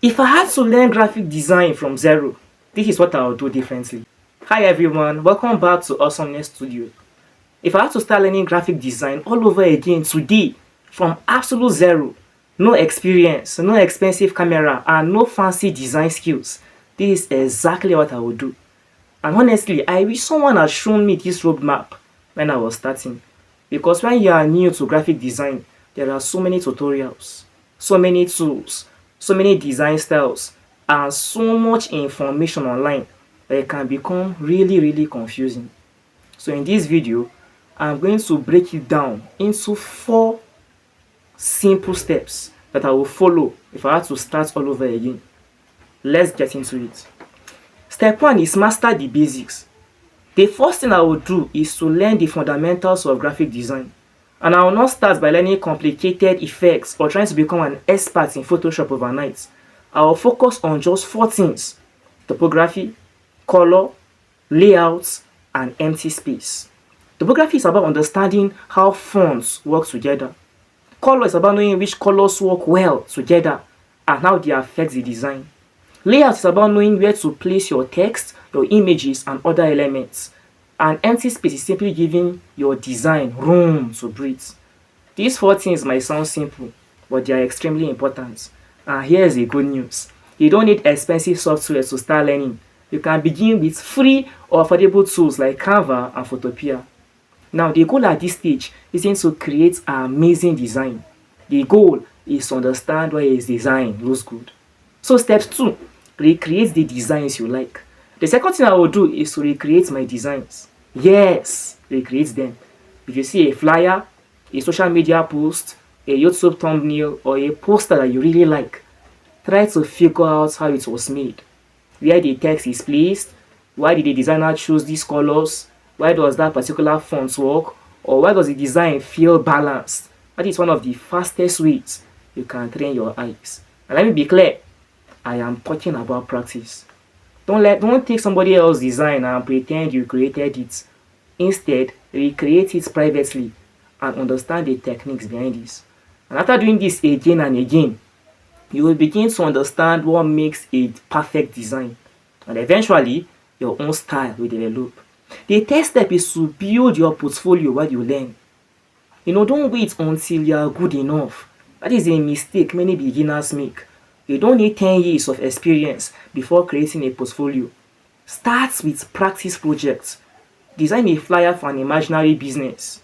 If I had to learn graphic design from zero, this is what I would do differently. Hi everyone, welcome back to Awesomeness Studio. If I had to start learning graphic design all over again today, from absolute zero, no experience, no expensive camera, and no fancy design skills, this is exactly what I would do. And honestly, I wish someone had shown me this roadmap when I was starting. Because when you are new to graphic design, there are so many tutorials, so many tools, so many design styles, and so much information online that it can become really confusing. So in this video, I'm going to break it down into 4 simple steps that I will follow if I had to start all over again. Let's get into it. Step 1 is master the basics. The first thing I will do is to learn the fundamentals of graphic design. And I will not start by learning complicated effects or trying to become an expert in Photoshop overnight. I will focus on just 4 things: typography, color, layouts, and empty space. Typography is about understanding how fonts work together. Color is about knowing which colors work well together and how they affect the design. Layout is about knowing where to place your text, your images, and other elements. And empty space is simply giving your design room to breathe. These 4 things might sound simple, but they are extremely important. And here's the good news. You don't need expensive software to start learning. You can begin with free or affordable tools like Canva and Photopea. Now, the goal at this stage isn't to create an amazing design. The goal is to understand why his design looks good. So step 2, recreate the designs you like. The second thing I will do is to recreate my designs. Yes, recreate them. If you see a flyer, a social media post, a YouTube thumbnail, or a poster that you really like, try to figure out how it was made. Where the text is placed, why did the designer choose these colors, why does that particular font work, or why does the design feel balanced. That is one of the fastest ways you can train your eyes. And let me be clear, I am talking about practice. Don't take somebody else's design and pretend you created it. Instead, recreate it privately and understand the techniques behind this. And after doing this again and again, you will begin to understand what makes a perfect design. And eventually, your own style will develop. The third step is to build your portfolio while you learn. Don't wait until you are good enough. That is a mistake many beginners make. You don't need 10 years of experience before creating a portfolio. Start with practice projects. Design a flyer for an imaginary business.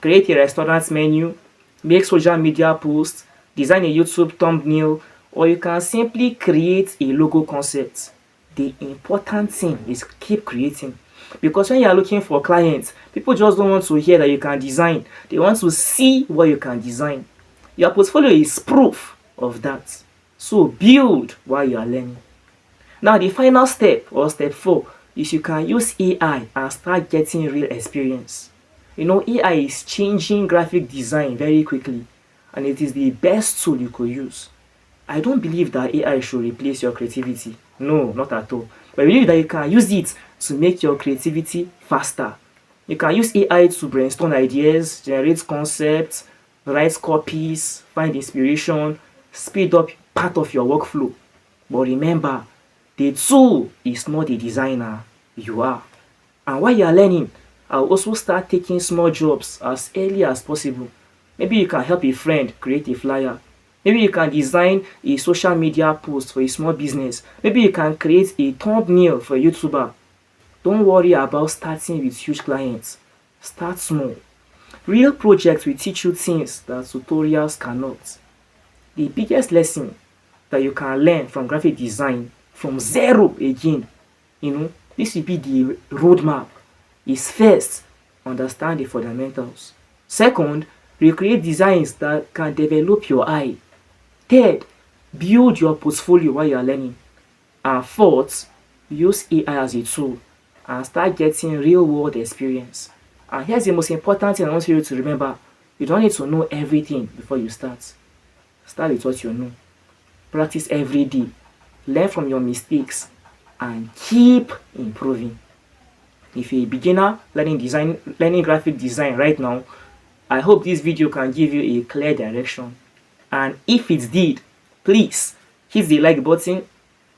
Create a restaurant menu. Make social media posts. Design a YouTube thumbnail. Or you can simply create a logo concept. The important thing is keep creating. Because when you are looking for clients, people just don't want to hear that you can design. They want to see what you can design. Your portfolio is proof of that. So build while you are learning. Now the final step, or step 4, is you can use AI and start getting real experience. AI is changing graphic design very quickly, and it is the best tool you could use. I don't believe that AI should replace your creativity. No, not at all. But I believe that you can use it to make your creativity faster. You can use AI to brainstorm ideas, generate concepts, write copies, find inspiration, speed up part of your workflow. But remember, the tool is not the designer, you are. And while you are learning, I'll also start taking small jobs as early as possible. Maybe you can help a friend create a flyer. Maybe you can design a social media post for a small business. Maybe you can create a thumbnail for a YouTuber. Don't worry about starting with huge clients. Start small. Real projects will teach you things that tutorials cannot. The biggest lesson that you can learn from graphic design from zero again, this will be the roadmap, is first, understand the fundamentals. Second, recreate designs that can develop your eye. Third, build your portfolio while you are learning. And fourth, use AI as a tool and start getting real world experience. And here's the most important thing I want you to remember. You don't need to know everything before you start. Start with what you know. Practice every day. Learn from your mistakes and keep improving. If you're a beginner learning graphic design right now, I hope this video can give you a clear direction. And if it did, please hit the like button.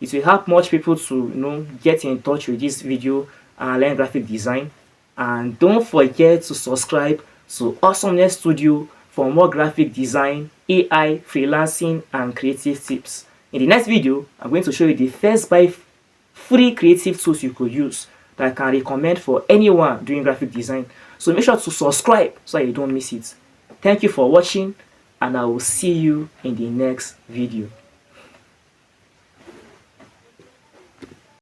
It will help much people to get in touch with this video and learn graphic design. And don't forget to subscribe to Awesomeness Studio for more graphic design, AI, freelancing, and creative tips. In the next video, I'm going to show you the first 5 free creative tools you could use that I can recommend for anyone doing graphic design. So make sure to subscribe so you don't miss it. Thank you for watching, and I will see you in the next video.